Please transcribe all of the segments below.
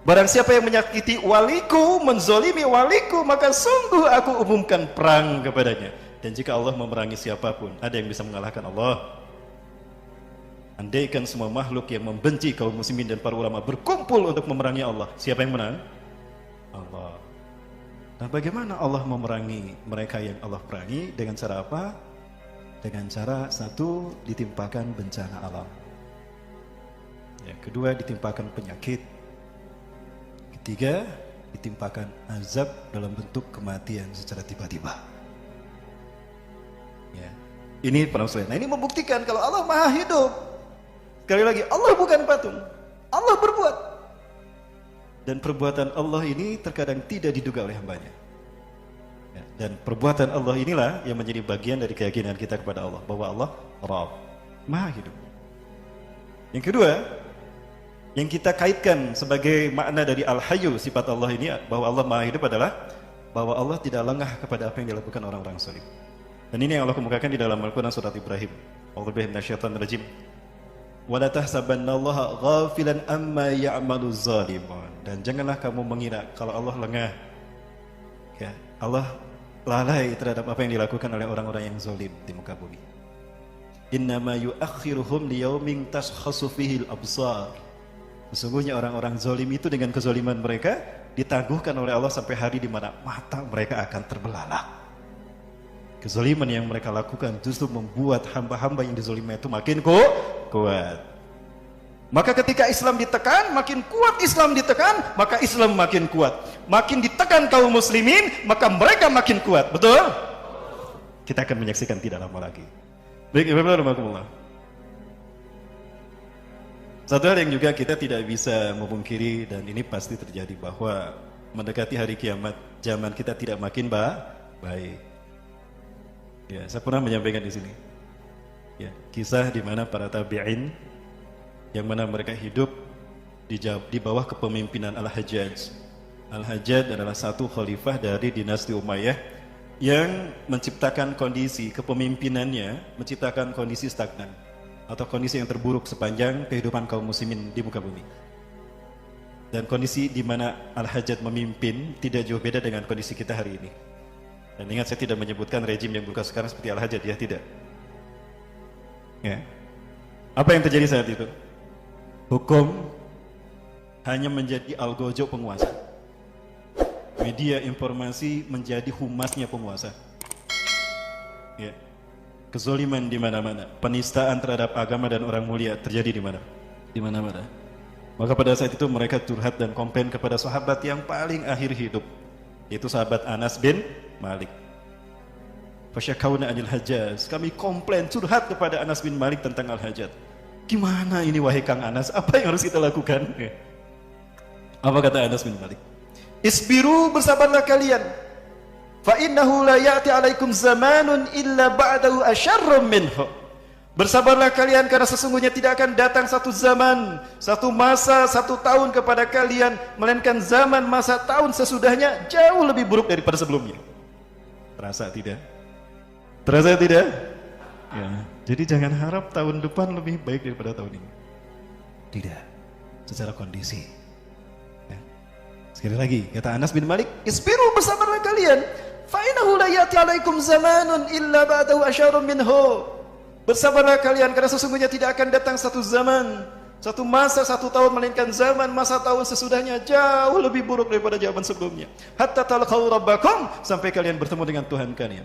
Barang siapa yang menyakiti waliku, menzolimi waliku, maka sungguh aku umumkan perang kepadanya. Dan jika Allah memerangi siapapun, ada yang bisa mengalahkan Allah? Andaikan semua makhluk yang membenci kaum muslimin dan para ulama berkumpul untuk memerangi Allah, siapa yang menang? Allah. Nah, bagaimana Allah memerangi mereka yang Allah perangi? Dengan cara apa? Dengan cara satu, ditimpakan bencana alam. Yang kedua, ditimpakan penyakit. Ketiga, ditimpakan azab dalam bentuk kematian secara tiba-tiba. Ya. Ini para muslimin. Nah, ini membuktikan kalau Allah Maha Hidup. Sekali lagi, Allah bukan patung. Allah berbuat. Dan perbuatan Allah ini terkadang tidak diduga oleh hambanya. Ya. Dan perbuatan Allah inilah yang menjadi bagian dari keyakinan kita kepada Allah, bahwa Allah Rabb, Maha Hidup. Yang kedua, yang kita kaitkan sebagai makna dari Al-Hayyu, sifat Allah ini, bahwa Allah Maha Hidup adalah bahwa Allah tidak lengah kepada apa yang dilakukan orang-orang zalim. Dan ini yang Allah kemukakan di dalam Al-Quran surat Ibrahim. A'udzubillahi minasyaitonir rajim. Wa la tahsabannallaha ghafilan amma ya'malu zalimun. Dan janganlah kamu mengira kalau Allah lengah. Ya, Allah lalai terhadap apa yang dilakukan oleh orang-orang yang zalim di muka bumi. Innama yu'akhiruhum liyaumin tashkhasu fihil absar. Sesungguhnya orang-orang zalim itu dengan kezaliman mereka ditangguhkan oleh Allah sampai hari di mana mata mereka akan terbelalak. Kezaliman yang mereka lakukan justru membuat hamba-hamba yang dizalimi itu makin kuat. Maka ketika Islam ditekan, makin kuat Islam ditekan, maka Islam makin kuat. Makin ditekan kaum muslimin, maka mereka makin kuat. Betul? Kita akan menyaksikan tidak lama lagi. Baik, Ibu-ibu, satu hal yang juga kita tidak bisa memungkiri, dan ini pasti terjadi, bahwa mendekati hari kiamat zaman kita tidak makin baik. Ya, saya pernah menyampaikan di sini. Ya, kisah di mana para tabi'in yang mana mereka hidup di bawah kepemimpinan Al-Hajjaj. Al-Hajjaj adalah satu khalifah dari dinasti Umayyah yang menciptakan kondisi kepemimpinannya, menciptakan kondisi stagnan atau kondisi yang terburuk sepanjang kehidupan kaum muslimin di muka bumi. Dan kondisi di mana Al-Hajjaj memimpin tidak jauh beda dengan kondisi kita hari ini. Dan ingat, saya tidak menyebutkan rejim yang buka sekarang seperti Al-Hajjaj, ya, tidak. Ya. Apa yang terjadi saat itu? Hukum hanya menjadi algojo penguasa. Media informasi menjadi humasnya penguasa. Ya. Kezaliman di mana-mana, penistaan terhadap agama dan orang mulia terjadi di mana? Di mana-mana. Maka pada saat itu mereka curhat dan komplain kepada sahabat yang paling akhir hidup, yaitu sahabat Anas bin Malik. Fasyakawna anil Hajjaj. Kami komplain, curhat kepada Anas bin Malik tentang Al-Hajjaj. Gimana ini wahai Kang Anas? Apa yang harus kita lakukan? Apa kata Anas bin Malik? Isbiru, bersabarlah kalian. Fa innahu la ya'ti 'alaikum zamanun illa ba'dahu asyarrum minhu. Bersabarlah kalian karena sesungguhnya tidak akan datang satu zaman, satu masa, satu tahun kepada kalian, melainkan zaman, masa, tahun sesudahnya jauh lebih buruk daripada sebelumnya. Terasa tidak? Terasa tidak? Ya. Jadi jangan harap tahun depan lebih baik daripada tahun ini. Tidak. Secara kondisi. Ya. Sekali lagi, kata Anas bin Malik, isbiru, bersabarlah kalian. Fa innahu la ya'ti 'alaikum zamanun illa ba'dahu asyarrum minhu. Bersabarlah kalian karena sesungguhnya tidak akan datang satu zaman, satu masa, satu tahun, melainkan zaman, masa, tahun sesudahnya jauh lebih buruk daripada zaman sebelumnya. Hatta talqaw rabbakum, sampai kalian bertemu dengan Tuhan kalian.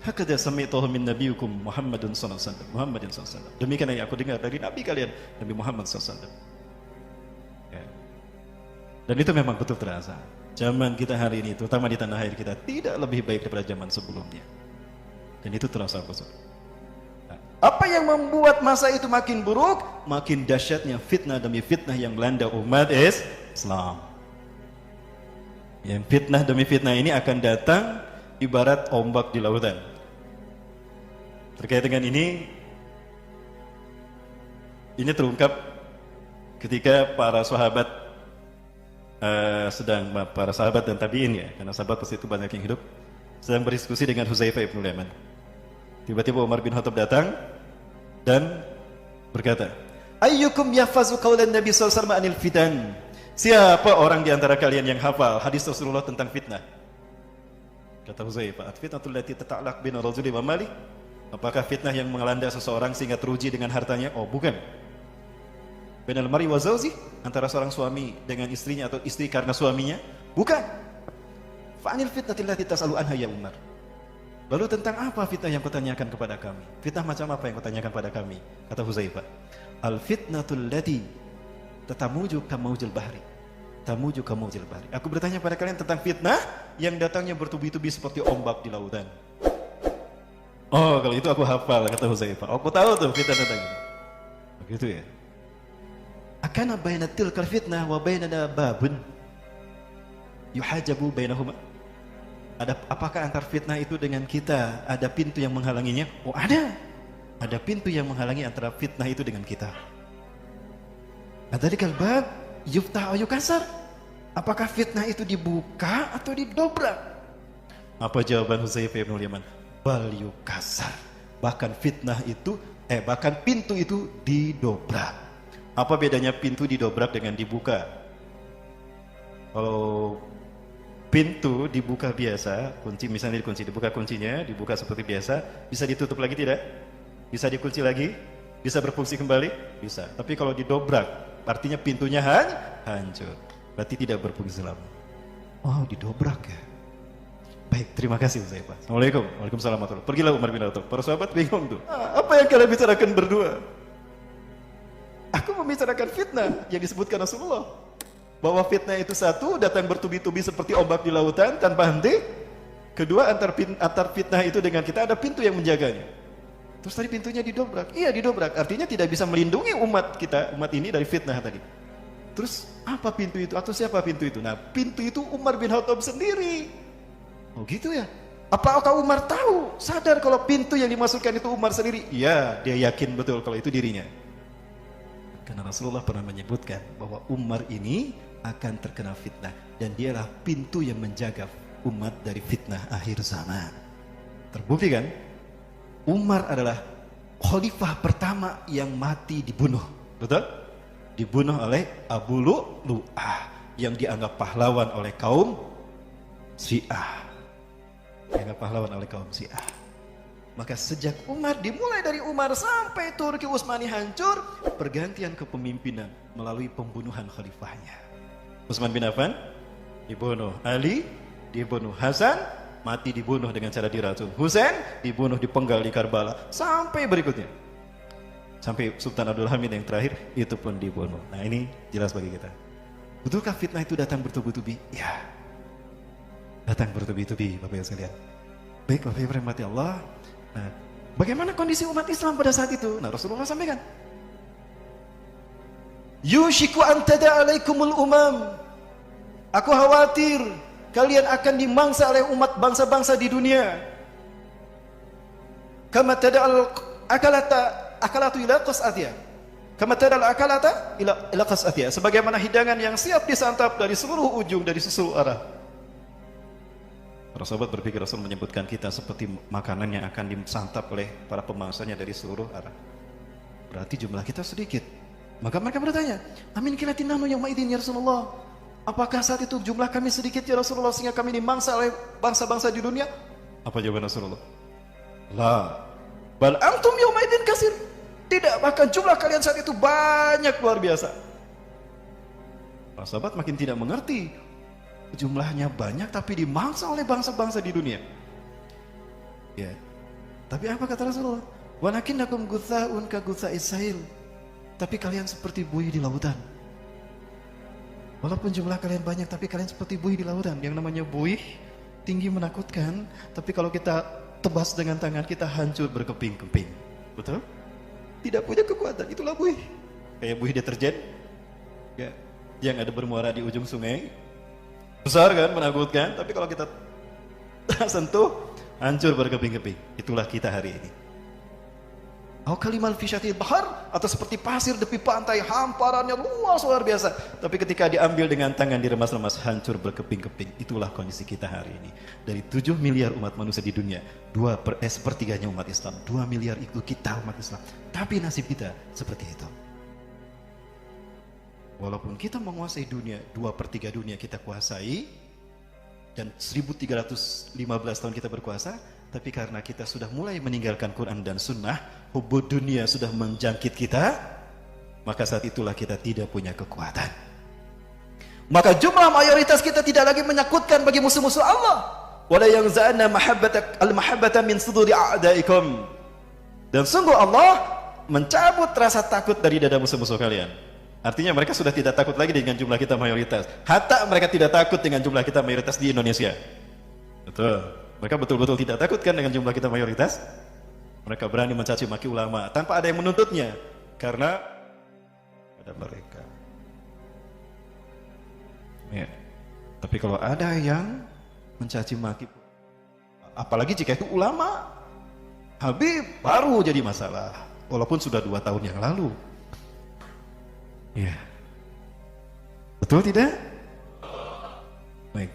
Hakadha sami'tuhu min nabiyyikum Muhammadun sallallahu alaihi wasallam. Muhammadin sallallahu alaihi wasallam. Demikian yang aku dengar dari nabi kalian, Nabi Muhammad sallallahu alaihi wasallam. Ya. Dan itu memang betul terasa. Zaman kita hari ini, terutama di tanah air kita, tidak lebih baik daripada zaman sebelumnya. Dan itu terasa betul. Nah, apa yang membuat masa itu makin buruk? Makin dahsyatnya fitnah demi fitnah yang melanda umat Islam. Yang fitnah demi fitnah ini akan datang ibarat ombak di lautan. Terkait dengan ini terungkap ketika para sahabat para sahabat dan tabi'in, ya, karena sahabat pasti itu banyak yang hidup, sedang berdiskusi dengan Huzaifah ibn Yaman. Tiba-tiba Umar bin Khattab datang dan berkata, ayyukum yahfazu qaulan Nabi sallallahu alaihi wasallam anil fitan. Siapa orang di antara kalian yang hafal hadis Rasulullah tentang fitnah? Kata Huzaifah, "Fitnatul lati tata'allaq bina rajuli wa mali." Apakah fitnah yang melanda seseorang sehingga teruji dengan hartanya? Oh, bukan. Bainal mar'i wa zawji, antara seorang suami dengan istrinya atau istri karena suaminya? Bukan. Fa'anil fitnatil lati tas'alu anha ya Umar. Lalu tentang apa fitnah yang kau tanyakan kepada kami? Fitnah macam apa yang kau tanyakan kepada kami? Kata Huzaifah, "Al fitnatul lati tatamuju kamaujil bahri." Tamuju kamaujil bahri. Aku bertanya pada kalian tentang fitnah yang datangnya bertubi-tubi seperti ombak di lautan. Oh, kalau itu aku hafal, kata Huzaifah. Aku tahu tuh fitnah datangnya. Begitu ya. Akana baina tilkal fitnah wa bainana babun yuhajabu bainahuma. Apakah antar fitnah itu dengan kita ada pintu yang menghalanginya? Oh, ada. Ada pintu yang menghalangi antara fitnah itu dengan kita. Adzalikal bab yuftah aw yukasar. Apakah fitnah itu dibuka atau didobrak? Apa jawaban Huzaifah bin Yaman? Bal yukasar. Bahkan fitnah itu bahkan pintu itu didobrak. Apa bedanya pintu didobrak dengan dibuka? Kalau pintu dibuka biasa, kunci misalnya dikunci, dibuka kuncinya, dibuka seperti biasa, bisa ditutup lagi tidak? Bisa dikunci lagi? Bisa berfungsi kembali? Bisa. Tapi kalau didobrak, artinya pintunya hancur. Berarti tidak berfungsi lama. Oh, didobrak ya. Baik, terima kasih Huzaifah. Assalamualaikum. Waalaikumsalam warahmatullahi wabarakatuh. Pergilah Umar bin Khattab. Para sahabat bingung tuh. Apa yang kalian bicarakan berdua? Aku membicarakan fitnah yang disebutkan Rasulullah. Bahwa fitnah itu satu, datang bertubi-tubi seperti ombak di lautan tanpa henti. Kedua, antar fitnah itu dengan kita ada pintu yang menjaganya. Terus tadi pintunya didobrak. Iya, didobrak. Artinya tidak bisa melindungi umat kita, umat ini dari fitnah tadi. Terus apa pintu itu? Atau siapa pintu itu? Nah, pintu itu Umar bin Khattab sendiri. Oh gitu ya? Apakah Umar tahu, sadar kalau pintu yang dimasukkan itu Umar sendiri? Iya, dia yakin betul kalau itu dirinya. Karena Rasulullah pernah menyebutkan bahwa Umar ini akan terkena fitnah dan dialah pintu yang menjaga umat dari fitnah akhir zaman. Terbukti kan? Umar adalah khalifah pertama yang mati dibunuh. Betul? Dibunuh oleh Abu Lu'lu'ah yang dianggap pahlawan oleh kaum Syiah. Dianggap pahlawan oleh kaum Syiah. Maka sejak Umar, dimulai dari Umar sampai Turki Utsmani hancur, pergantian kepemimpinan melalui pembunuhan khalifahnya. Utsman bin Affan dibunuh, Ali dibunuh, Hasan mati dibunuh dengan cara diracun, Husain dibunuh dipenggal di Karbala, sampai berikutnya, sampai Sultan Abdul Hamid yang terakhir itu pun dibunuh. Nah, ini jelas bagi kita. Betulkah fitnah itu datang bertubi-tubi? Ya, datang bertubi-tubi, Bapak Ibu sekalian. Baik, Bapak Ibu rahmati Allah. Nah, bagaimana kondisi umat Islam pada saat itu? Nah, Rasulullah sampaikan, yushiku an tada'alaikumul umam. Aku khawatir kalian akan dimangsa oleh umat bangsa-bangsa di dunia. Kama tada'al akalatu ila qas'atiyah. Kama tada'al akalata ila qas'atiyah. Sebagaimana hidangan yang siap disantap dari seluruh ujung, dari seluruh arah. Para sahabat berpikir Rasul menyebutkan kita seperti makanan yang akan disantap oleh para pemangsanya dari seluruh arah. Berarti jumlah kita sedikit. Maka mereka bertanya, amin kilatin nahnu yauma idzin ya Rasulullah. Apakah saat itu jumlah kami sedikit ya Rasulullah sehingga kami dimangsa oleh bangsa-bangsa di dunia? Apa jawaban Rasulullah? La, bal antum yauma idzin katsir. Tidak, bahkan jumlah kalian saat itu banyak, luar biasa. Para sahabat makin tidak mengerti. Jumlahnya banyak tapi dimangsa oleh bangsa-bangsa di dunia. Ya. Tapi apa kata Rasulullah? Walakinnakum gutsa'un ka gutsa'is sahil. Tapi kalian seperti buih di lautan. Walaupun jumlah kalian banyak, tapi kalian seperti buih di lautan. Yang namanya buih tinggi menakutkan, tapi kalau kita tebas dengan tangan kita hancur berkeping-keping. Betul? Tidak punya kekuatan, itulah buih. Kayak buih deterjen, ya, yang ada bermuara di ujung sungai. Besar kan, menakutkan, tapi kalau kita sentuh, hancur berkeping-keping. Itulah kita hari ini. Au kalimal fi syatil bahar, atau seperti pasir tepi pantai, hamparannya luas luar biasa. Tapi ketika diambil dengan tangan diremas-remas, hancur berkeping-keping. Itulah kondisi kita hari ini. Dari 7 miliar umat manusia di dunia, sepertiganya umat Islam. 2 miliar itu kita umat Islam. Tapi nasib kita seperti itu. walaupun kita menguasai dunia, 2/3 dunia kita kuasai, dan 1315 tahun kita berkuasa, tapi karena kita sudah mulai meninggalkan Quran dan Sunnah, hubbud dunia sudah menjangkit kita, maka saat itulah kita tidak punya kekuatan. Maka jumlah mayoritas kita tidak lagi menakutkan bagi musuh-musuh Allah. Wala yanza'anna al-mahabbata min suduri a'daikum. Dan sungguh Allah mencabut rasa takut dari dada musuh-musuh kalian. Artinya mereka sudah tidak takut lagi dengan jumlah kita mayoritas. Hatta mereka tidak takut dengan jumlah kita mayoritas di Indonesia. Betul. Mereka betul-betul tidak takut kan dengan jumlah kita mayoritas. Mereka berani mencaci maki ulama tanpa ada yang menuntutnya. Karena ada mereka. Ya. Tapi kalau ada yang mencaci maki, apalagi jika itu ulama, Habib, baru jadi masalah. Walaupun sudah 2 tahun yang lalu. Ya, betul tidak? Baik.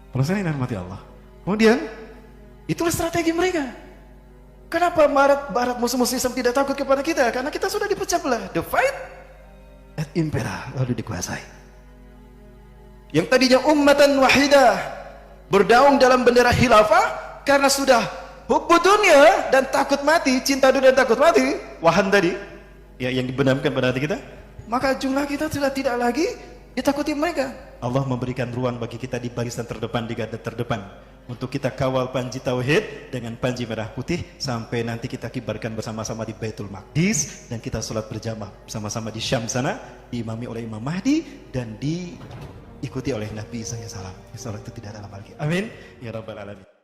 Perasaan yang mati Allah. Kemudian, itulah strategi mereka. Kenapa Barat musuh-musuh Islam tidak takut kepada kita? Karena kita sudah dipecah belah. The fight at impera, lalu dikuasai. Yang tadinya ummatan wahidah, berdaung dalam bendera khilafah, karena sudah hubbud dunia dan takut mati, cinta dunia dan takut mati, wahan tadi, ya, yang dibenamkan pada hati kita, maka jumlah kita sudah tidak lagi ditakuti mereka. Allah memberikan ruang bagi kita di barisan terdepan, di garda terdepan, untuk kita kawal panji tauhid dengan panji merah putih sampai nanti kita kibarkan bersama-sama di Baitul Maqdis, dan kita sholat berjamaah sama-sama di Syam sana, diimami oleh Imam Mahdi dan diikuti oleh Nabi SAW. Sholat itu tidak ada lama lagi. Amin ya rabbal alamin.